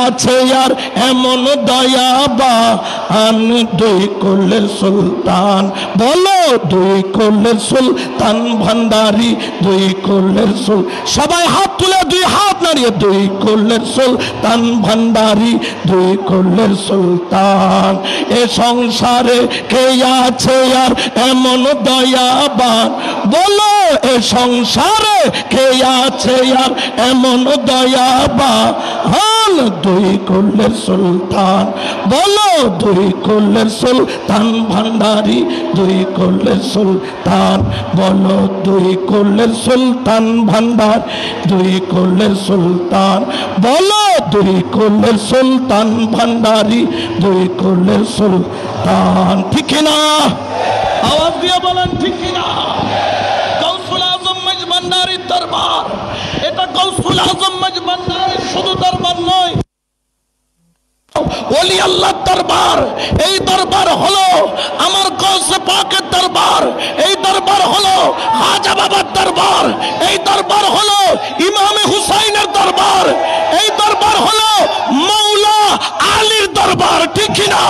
আছে আর এমন দয়াবান দুই কুলের সুলতান, বলো দুই কুলের সুলতান ভান্ডারি, দুই কুলের সবাই হাত তুলে দুই হাত নাড়িয়ে, দুই কুলের সুলতান ভান্ডারি, দুই কুলের সুলতান। এ সংসারে কে আছে আর এমন দয়াবান, বলো এ সংসারে কে আছে আর এমন দয়াবান দুই কুলের সুলতান, বলো দুই কুলের সুলতান ভান্ডারি, দুই কুলের সুলতান, বলো দুই কুলের সুলতান ভান্ডার, দুই কুলের সুলতান, বলো দুই কুলের সুলতান ভান্ডারি, দুই কুলের সুলতান। ঠিক না? আওয়াজ দিয়ে বলেন ঠিক না? গৌসুল আজম মজভান্ডারির দরবার, এটা গৌসুল আজম মজভান্ডারির শুধু দরবার নয়, ওলি আল্লাহর দরবার। এই দরবার হলো আমার গৌসে পাকের দরবার, এই দরবার হলো খাজা বাবার দরবার, এই দরবার হলো ইমামে হুসাইনের দরবার, এই দরবার হলো মৌলা আলীর দরবার। ঠিক না?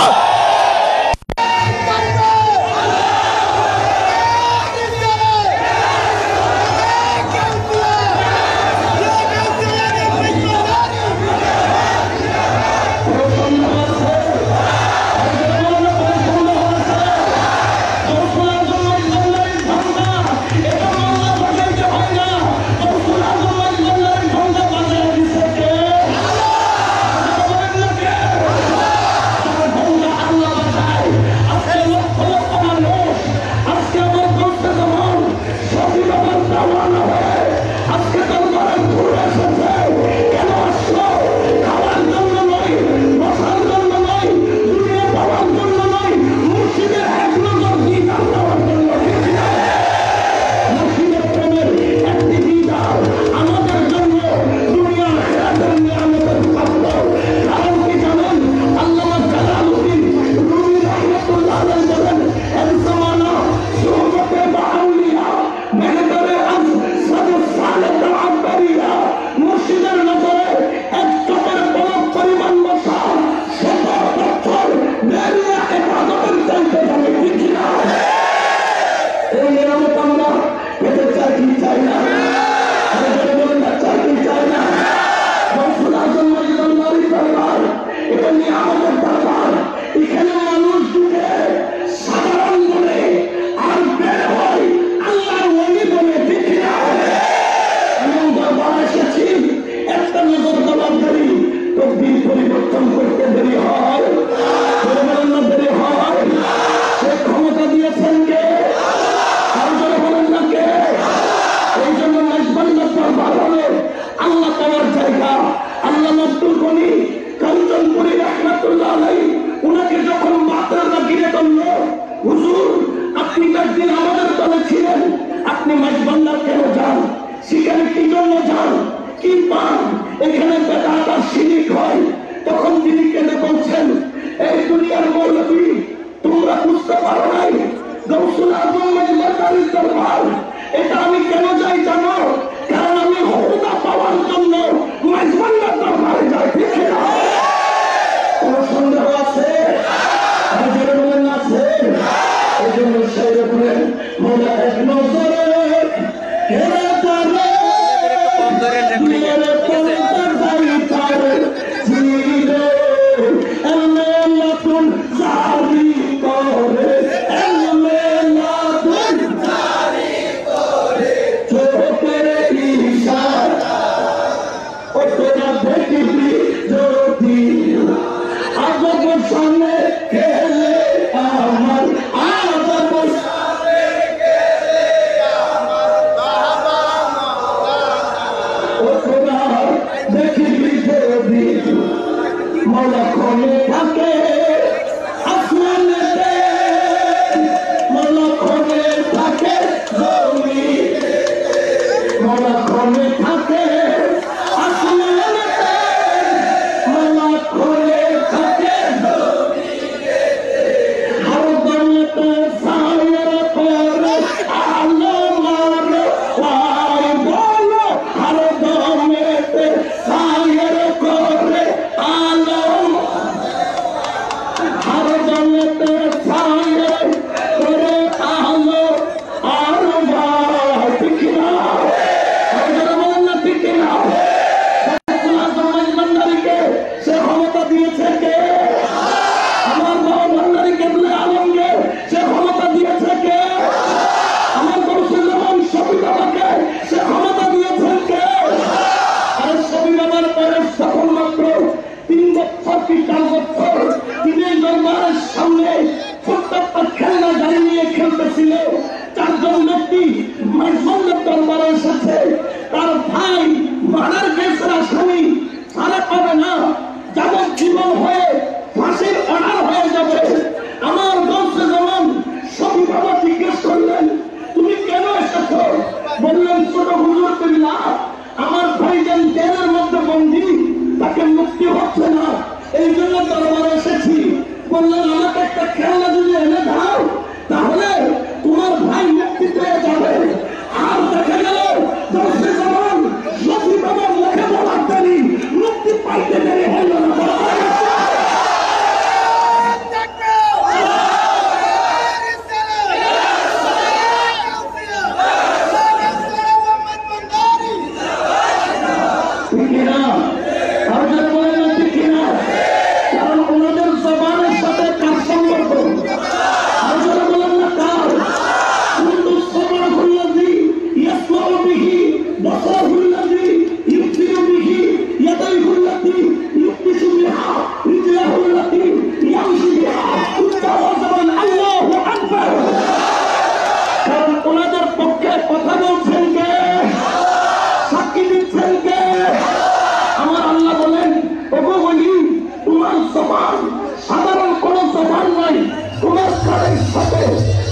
তোমার কানের সাথে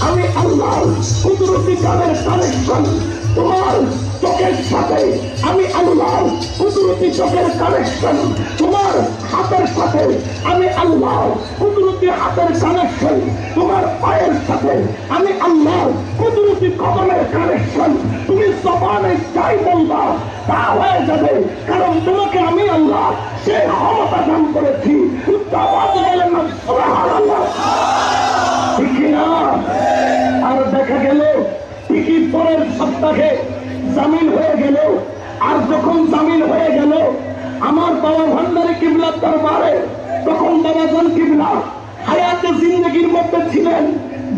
আমি আল্লাহর কুদরতি কানের কানেকশন, তোমার চোখের সাথে আমি আল্লাহর কুদরতি চোখের কানেকশন, তোমার হাতের সাথে আমি আল্লাহর কুদরতি হাতের কানেকশন, তোমার পায়ের সাথে আমি আল্লাহর কুদরতি কদমের কানেকশন। তুমি জবানে যাই বলবা তা হয়ে যাবে, কারণ তোমাকে আমি আল্লাহ সেই ক্ষমতা দান করেছি। বলেন না সুবহানাল্লাহ, ঠিক না? আর দেখা গেল ঠিকই পরের সপ্তাহে জামিন হয়ে গেল। আর যখন জামিন হয়ে গেল আমার বাবা ভান্ডারী কিবলার দরবারে, তখন বাবাজান কিবলা হায়াতে জিন্দগির মধ্যে ছিলেন।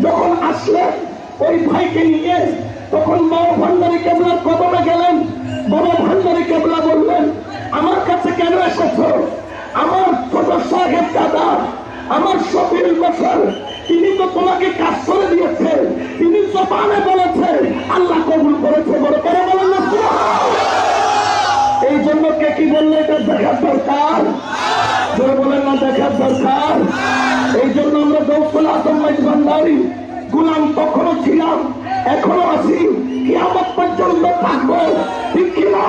যখন আসলেন ওই ভাইকে নিয়ে, তখন বাবা ভান্ডারী কিবলার কদমে গেলেন। বাবা ভান্ডারী কিবলা বললেন, আমার কাছে কেন এসেছো? আমার ছোট সাহেব দাদা, আমার শফিউল বশর, তিনি তো তোমাকে কাজ করে দিয়েছে, তিনি জবানে বলেছে, আল্লাহ কবুল করেছে, বলে করে বলেন না সুবহানাল্লাহ। এই জন্য কে কি বললে এটা দেখার দরকার, জোরে বলেন না দেখার দরকার। এই জন্য আমরা গৌসুল আজম ভান্ডারী গোলাম তখনও ছিলাম, এখনো আছি, কিয়ামত পর্যন্ত থাকবো, ঠিক কি না?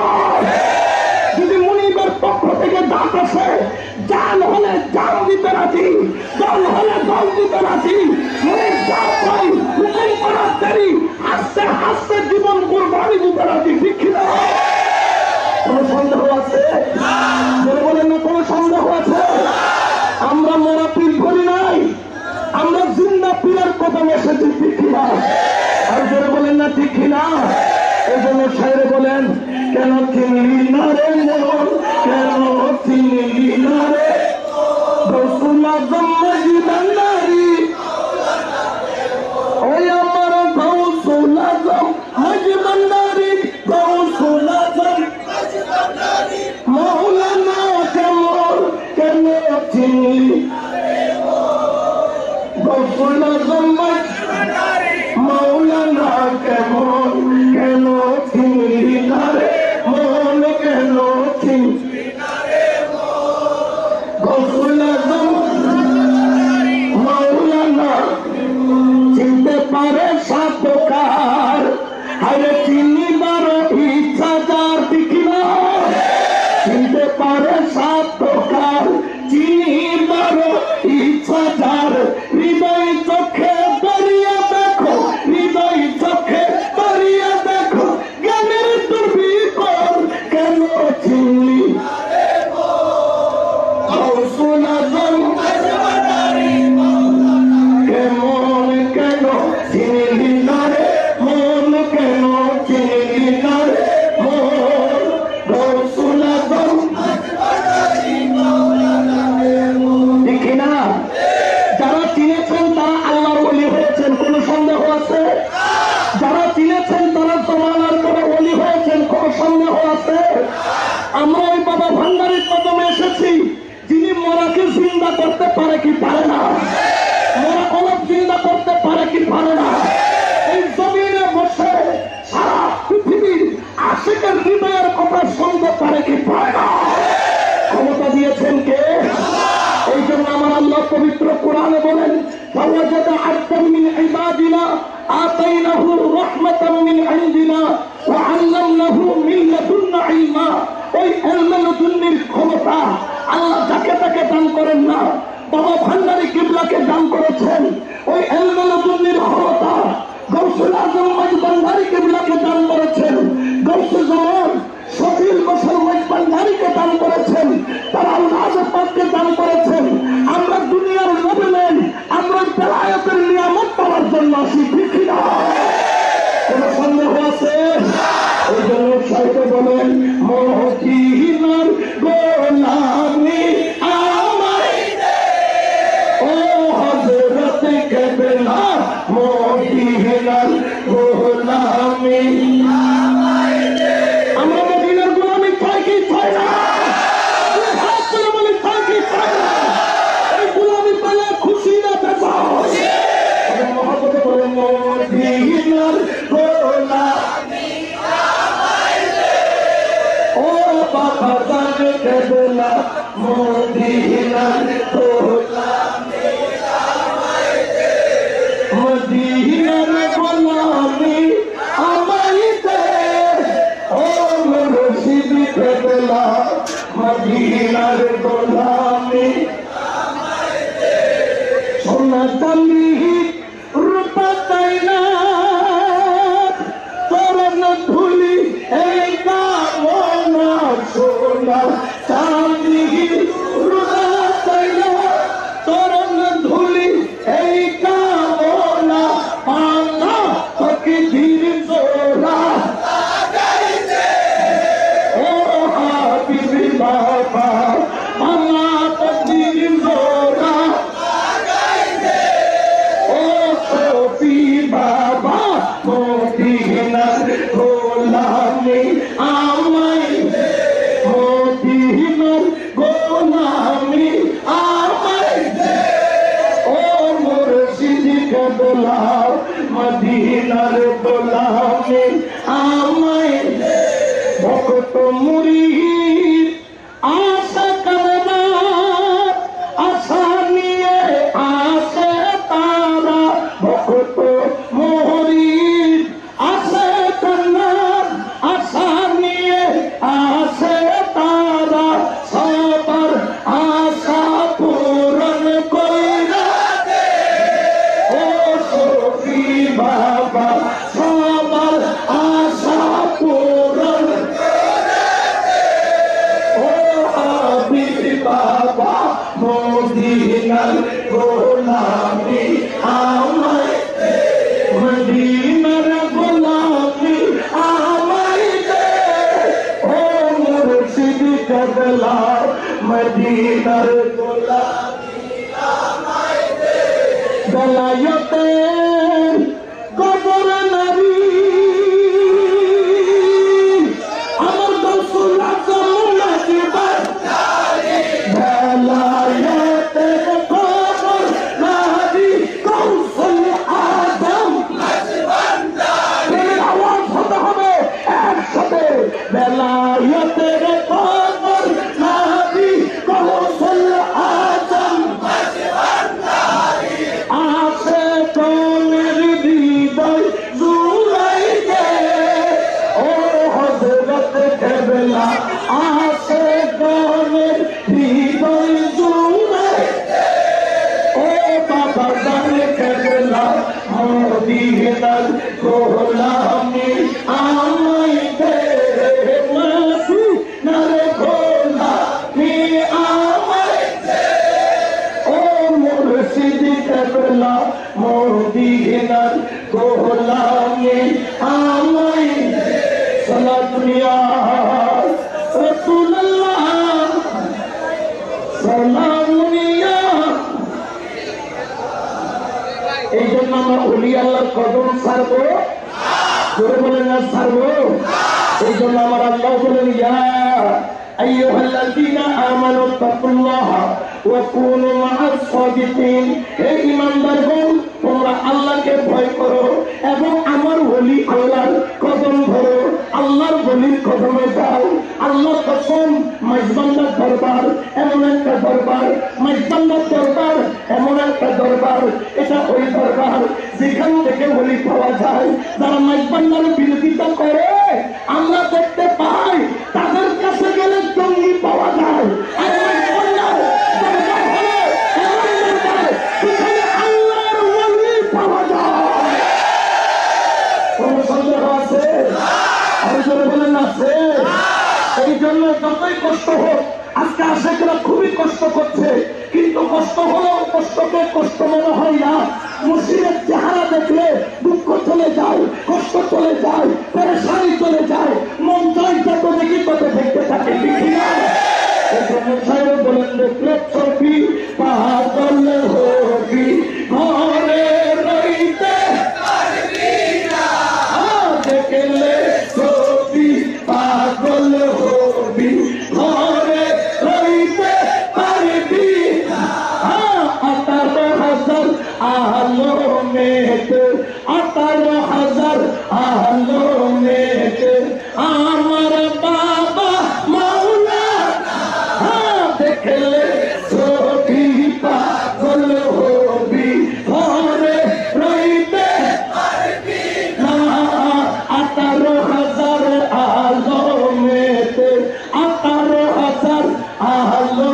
যদি মুনিবের পক্ষ থেকে ডাক আসে, জান হলে জান দিতে রাজি, দল হলে দল দিতে রাজি, মুনিব যা পাই হুকুম করার দেরি, হাসতে হাসতে জীবন কুরবানি দিতে রাজি, ঠিক কি না? কোন সন্দেহ আছে? বলেন না কোন সন্দেহ আছে? আমরা মরা পীর করি নাই, আমরা জিন্দা পীরের কথা এসেছি, ঠিক কিনা? আর জোরে বলেন না ঠিক কিনা? এই জন্য শায়রে বলেন, কেন চিনলি না রে মন, কেন চিনলি না রে গৌসুল আজম ভান্ডারী, ওই আমার গৌসুল আজম ভান্ডারী, গৌসুল আজম মৌলানা কেমন, কেন চিনলি গৌসুল আজম মৌলানা কেমন, কেন চিনলি না রে মন, কেন চিনলি না রে গৌসুল আজম মৌলানা চিনতে পারে সাতকার, আরে চিনিবার ইচ্ছা যার, ঠিক না? চিনতে পারে সাতকার, চিনিবার ইচ্ছা যার, হৃদয় চোখে দরিয়া দেখো, হৃদয় চোখে দরিয়া দেখো, জ্ঞানের দুর্বিকর, কেন চিনলি গৌসুল আজম কেমন, কেন চিনলি না রে মন, কেন চিনলি না রে মন, গৌসুল আজম, ঠিক না? যারা চিনেছেন তারা আল্লাহর ওলি হয়েছেন, কোন সন্দেহ আছে? যারা চিনেছেন তারা জমানার পরে ওলি হয়েছেন, কোন সন্দেহ আছে? আমরা ওই বাবা ভান্ডারীর কদমে এসেছি, যিনি মরাকে জিন্দা করতে পারে কি পারে না, মরা কলব জিন্দা করতে পারে কি পারে না। এই জমিনে বসে সারা পৃথিবীর আশিকের হৃদয়ের কথা শুনতে পারে কি পারে না। ক্ষমতা দিয়েছেন কে? এই জন্য আমার আল্লাহ পবিত্র কোরআনে বলেন, فوجد عبدا من عبادنا آتيناه رحمة من عندنا وعلمناه من لدنا علما। ওই ইলমে লদুন্নির ক্ষমতা আল্লাহ যাকে তাকে দান করেন না, বাবা ভান্ডারী কিবলাকে দান করেছেন। ওই ইলমে লদুন্নির ক্ষমতা গৌসুল আজম ভান্ডারী কিবলাকে দান করেছেন। গৌসুল জামান শফিউল বশর ভান্ডারীকে দান করেছেন, তারা আল্লাহ পাককে দান করেছেন। আমরা দুনিয়ার লোভে নেই, আমরা বেলায়েতের নিয়ামত পাওয়ার জন্য আসি, ঠিক না? কোন সন্দেহ আছে? এই জন্য সাহিত্য বলেন, মদিনার গোলামি আমায় দে, ও হযরত কেবলা মদিনার গোলামি আমায় দে। আমরা মদিনার গোলামি চাই কি চাই না? এই গোলামি পেলে খুশি না বেজার? মহব্বতে বলেন, মদিনার গোলামি আমায় দে, ও বাবা জানে কেবলা মদিনার গোলামি আমায় দে। গোলামি সোনা চাঁদি রূপা চাই না চরণ ধুলি এই কামনা সোনা চাঁদি রূপা চাই না চরণ ধুলি এই কামনা পানা তোকে ধীর জোড়া ও হাবিবি বাবা পানা তোকে ধীর জোড়া ও সফি বাবা মদিনার গোলামি আমায় মদিনার গোলামি আমায় ও মুর্শিদ কবলা মদিনার গোলামি আমায় ভক্ত মুরিদ আশা করনা আশা নিয়ে আসে তারা ভক্ত মুরিদ আশা করনা আশা নিয়ে আসে তারা সবার আশা পূরণ কইরা দে ও সফি বাবা সবার আশা পূরণ ও হাবিবি বাবা মদিনার গোলামি আমায় মদিনার গোলামি আমায় দে ও মুর্শিদ কবলা মদিনার গোলামি আমায় দে বেলায়েতে কবর নবী আমার রাসূল আযম নবী বান্দারি বেলায়েতে কবর নবী কৌশল আযম নবী বান্দারি আওয়াজ হতে হবে একসাথে বেলায়েতে কবর নবী কৌশল আযম নবী বান্দারি আসে কোনের হৃদয় জুড়াই দে ও হযরত কেবলা আসে কোনের হৃদয় জুড়াই দে ও বাবা জান কেবলা মদিনার গোলামি আমায় দে মদিনার গোলামি আমায় দে ও মুর্শিদ কেবলা মদিনার গোলামি আমায় দে সালাতুল্লাহ রাসূলুল্লাহ সালামুল্লাহ এই জন্য আমরা ওলি আল্লাহর কদম ছাড়বো জোরে বলেন না ছাড়বো এই জন্য আমার আল্লাহ বলেন ইয়া আইয়ুহাল্লাযীনা আমানু তাকুল্লাহ ওয়া কুনু মা'আস সাদিকিন হে ঈমানদারগণ তোমরা আল্লাহকে ভয় করো এবং আমার ওলি আল্লাহর কদম ধরো আল্লাহর ওলির কদমে যাও আল্লাহর কসম মাইজবান্দার দরবার এমন একটা দরবার মাইজবান্দার দরবার এমন একটা দরবার এটা ওই দরবার যেখান থেকে ওলি পাওয়া যায় যারা মাইজবান্দার বিরোধিতা করে আমরা দেখতে পাই তাদের কাছে গেলে জঙ্গি পাওয়া যায় আর মাইজবান্দার দরবার হলে এমন দরবার যেখানে আল্লাহর ওলি পাওয়া যায় কোন সন্দেহ আছে আর জোরে বলেন আছে এই জন্য যতই কষ্ট হোক আজকে আশেকরা খুবই কষ্ট করছে কিন্তু কষ্ট হলেও কষ্টকে কষ্ট মনে হয় না মুর্শিদের চেহারা দেখলে দুঃখ চলে যায় কষ্ট চলে যায় পেরেশানি চলে যায় মন চাই যত দেখি তত দেখতে থাকে দেখি না এই জন্য সাহেব বলেন দেখলে ছবি পাগল হবি ঘরে রইতে পারবি না দেখলে ছবি পাগল হবি ঘরে রইতে পারবি না 18,000 আলো মেতে 18,000 আলো মেতে আমার বাবা মাওলানা দেখলে ছবি পাগল হবি ঘরে রইতে পারবি না 18,000 আলো মেতে 18,000 আলো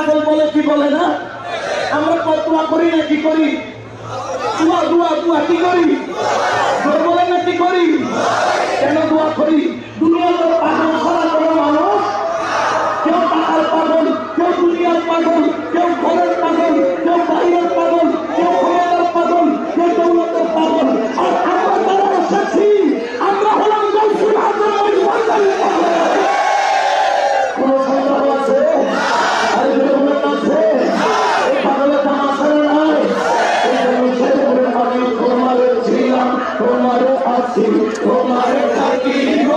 পাগল বলে কি বলে না? আমরা দোয়া করি না কি করি? দোয়া দোয়া দোয়া কি করি? বলে না কি করি? কেন দোয়া করি? দুনিয়াতে পাগল ছাড়া কোনো মানুষ, কেউ টাকার পাগল, কেউ দুনিয়ার পাগল, কেউ ঘরের পাগল, কেউ বাইরের পাগল, কেউ ক্ষমতার পাগল, কেউ দৌলতের পাগল। আর আমরা যারা এসেছি আমরা হলাম গৌসুল আজম ওই বাঙালি পাগল। কোন সন্দেহ আছে? আর দৌলত আছে? এই পাগলের দাম আছে না নাই? এই জন্য সে বলে আমি তোমারে ছিলাম, তোমারে আছি, তোমারে থাকিব।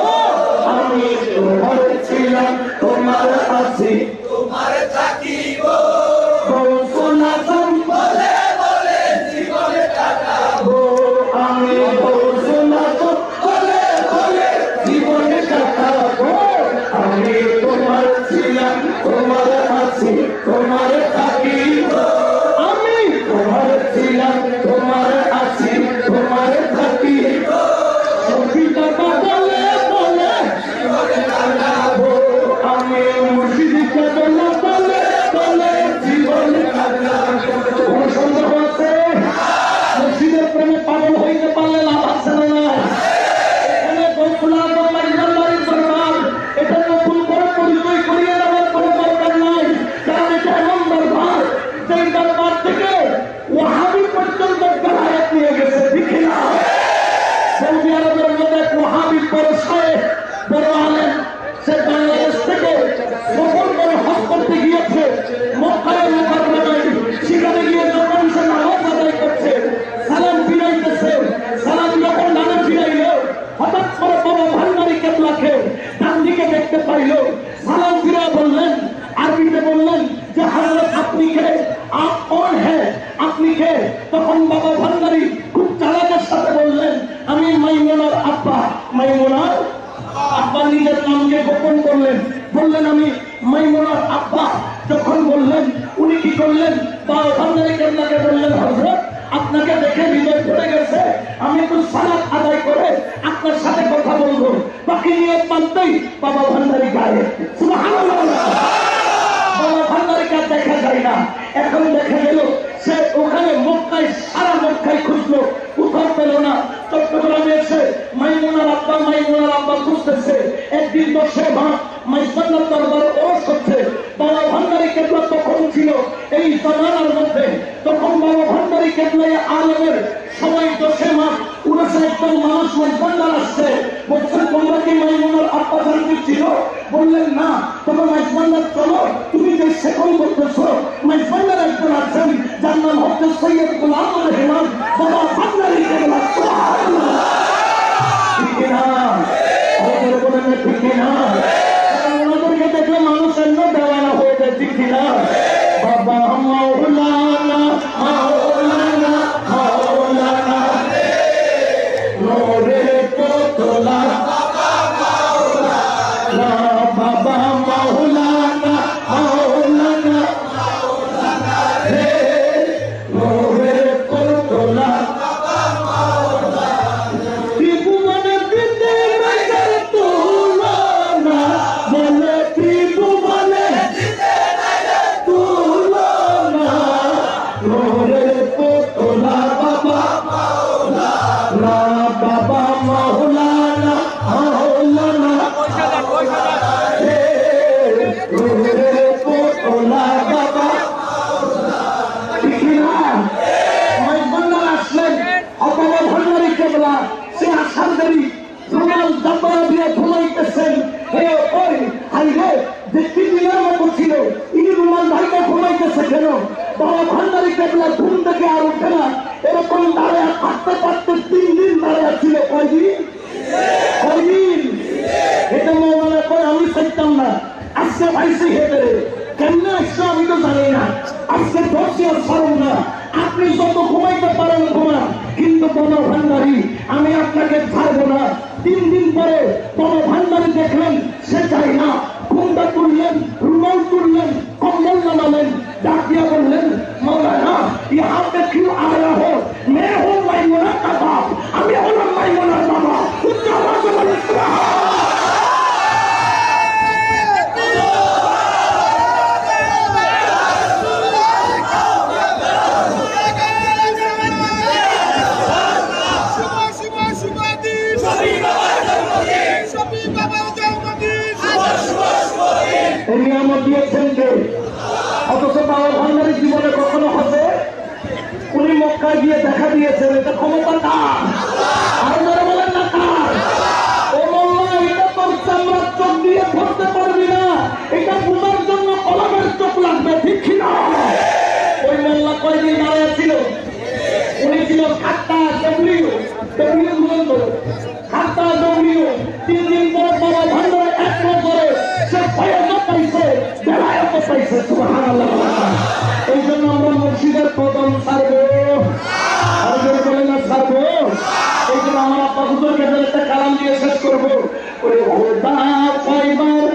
আমি তোমারে ছিলাম, তোমারে আছি, তোমারে থাকিব। গৌসুল আজম বলে বলে জীবনে কাটাবো। আমি গৌসুল আজম বলে বলে জীবনে কাটাবো। আমি তোমার ছিলাম, তোমারে আছি, তোমারে থাকিব। আমি তোমার ছিলাম, তোমারে আছি, তোমারে থাকিব। সবিতা বলে বলে জীবনে কাটাবো। আমি মুর্শিদকে বলে বলে বলে জীবনে কাটাবো। কোন সন্দেহ আছে? মুর্শিদের প্রেমে পাগল হইতে পারলে লাভ আছে না নাই? এখানে গৌসুল আজম মাইজবান্ডারির দরবার, এটা নতুন করে পরিচয় করিয়ে দেওয়ার কোনো দরকার নাই। কারণ এটা এমন দরবার, যেই দরবার থেকে ওয়াহাবি পর্যন্ত বেলায়েত নিয়ে গেছে, ঠিক না? সৌদি আরবের মধ্যে এক ওয়াহাবি বড় শায়েখ, বড় আলেম, সে বাংলাদেশ থেকে সফর করে হজ করতে গিয়েছে মক্কায় মুকাররমায়। সেখানে গিয়ে যখন সে নামাজ আদায় করছে, সালাম ফিরাইতেছে, সালাম যখন ডানে ফিরাইল, হঠাৎ করে বাবা ভান্ডারী কেবলাকে ডান দিকে দেখতে পাইল। সালাম ফিরা বললেন, আরবিতে বললেন যে হযরত আপনি কে? আপ কौन है? আপনি কে? তখন বাবা ভান্ডারী খুব চালাকের সাথে বললেন, আমি মাইমুনার আব্বা। মাইমুনার আব্বা নিজের নামকে গোপন করলেন, বললেন আমি মাইমুনার আব্বা। যখন বললেন, উনি কি করলেন? বাবা ভান্ডারী কেবলাকে বললেন, হযরত আপনাকে দেখে হৃদয় পড়ে গেছে, আমি একটু সালাত আদায় করে আপনার সাথে কথা বলবো। বাকি নিয়ত মানতেই বাবা ভান্ডারী গায়ে। সুবহানাল্লাহ। বাবা ভান্ডারীকে দেখা যায় না, এখন দেখা গেল সে ওখানে মক্কায়, সারা মক্কায় খুঁজলো, কোথাও পেল না। চট্টগ্রামে এসে মাইমুনার আব্বা খুঁজতেছে। একদিন তো সে মাইজবান্ডার দরবার ওরস করছে। বাবা ভান্ডারী কেবলা তখন ছিল এই জামানার মধ্যে, তখন বাবা ভান্ডারী কেবলাই আলমের সবাই 10 মাস 59 জন মানুষ মাইজবান্ডার আসছে। বলছেন তোমরা কি মাইমুনার আব্বা জানতে ছিল? বললেন না। তবে মাইজবান্ডার চলো, তুমি যে সেকল করতেছো, মাইজবান্ডার একজন আছেন যার নাম হচ্ছে সৈয়দ গোলাম রহমান। বাবা ভান্ডারী কেবলা ঠিক না? আমাদের বলেন ঠিক না? ওনাদেরকে দেখলে মানুষ এমন দেওয়ানা হয়ে যায়, ঠিক না? বাবা মাওলানা মাওলানা মাওলানা নোরে তোলা বাবা মাওলানা বাবা মাওলানা মাওলানা মাওলানা রে নোরে তোলা বাবা মাওলানা। ত্রিভুবনে দিতে রাজার তুলনা, বলে ত্রিভুবনে দিতে রাজার তুলনা। নোরে তোলা বাবা মাওলানা বাবা মাওলানা মাওলানা রে নোরে তোলা বাবা মাওলানা। ঠিক না? মাইজবান্ডার আসলেন, বাবা ভান্ডারী কেবলা সে আসার দেরি রুমাল জাব্বারা দিয়ে ঘুমাইতেছেন। হে ওই হাই রে, দেখতে দিনের মতো ছিল, এই রুমাল ঢাকা ঘুমাইতেছে কেন? বাবা ভান্ডারী কেবলা ঘুম থেকে আর উঠে না, এরকম দাঁড়ায় হাঁটতে পারতে 3 দিন দাঁড়ায় ছিল। কয়দিন? এটা মনে করে আমি চাইতাম না, আজকে পাইছি হেঁটে। কেমনে আসছে আমি তো জানি না, আজকে ধরছি আর ছাড়ব না। আপনি যত ঘুমাইতে পারেন ঘুমান, কিন্তু বাবা ভান্ডারী আমি আপনাকে ছাড়বো না। 3 দিন পরে বাবা ভান্ডারী দেখলেন সে চাই না, ঘুমটা তুললেন, রুমাল তুললেন, কম্বল নামালেন, ডাক দিয়া বললেন, মৌলানা ইহা পে क्यों आ रहा हो? मैं हूँ माइमुना का बाप, আমি হলাম মাইমুনার বাবা। উচ্চ আওয়াজে বলেন সুবহানাল্লাহ। মক্কায় গিয়ে দেখা দিয়েছেন, এটা ক্ষমতা কার? আর যারা বলেন না কার? ও মোল্লা, এটা তোর চামড়ার চোখ দিয়ে ধরতে পারবি না, এটা বোঝার জন্য কলমের চোখ লাগবে, ঠিক কিনা? ওই মোল্লা কয়দিন দাঁড়ায় ছিল? উনি ছিল খাট্টা ডব্লিউ খাট্টা ডব্লিউ। 3 দিন পরে বাবা ভান্ডারে 1 বছরে সে ভয়ত পাইছে, বেলায়ত পাইছে। সুবহানাল্লাহ। এই জন্য আমরা মুর্শিদের কদম ছাড়বো, আর যদি বলে না ছাড়বো। এই জন্য আমার আব্বা হুজুরকে একটা কালাম দিয়ে শেষ করবো। ওরে খোদা কয়বার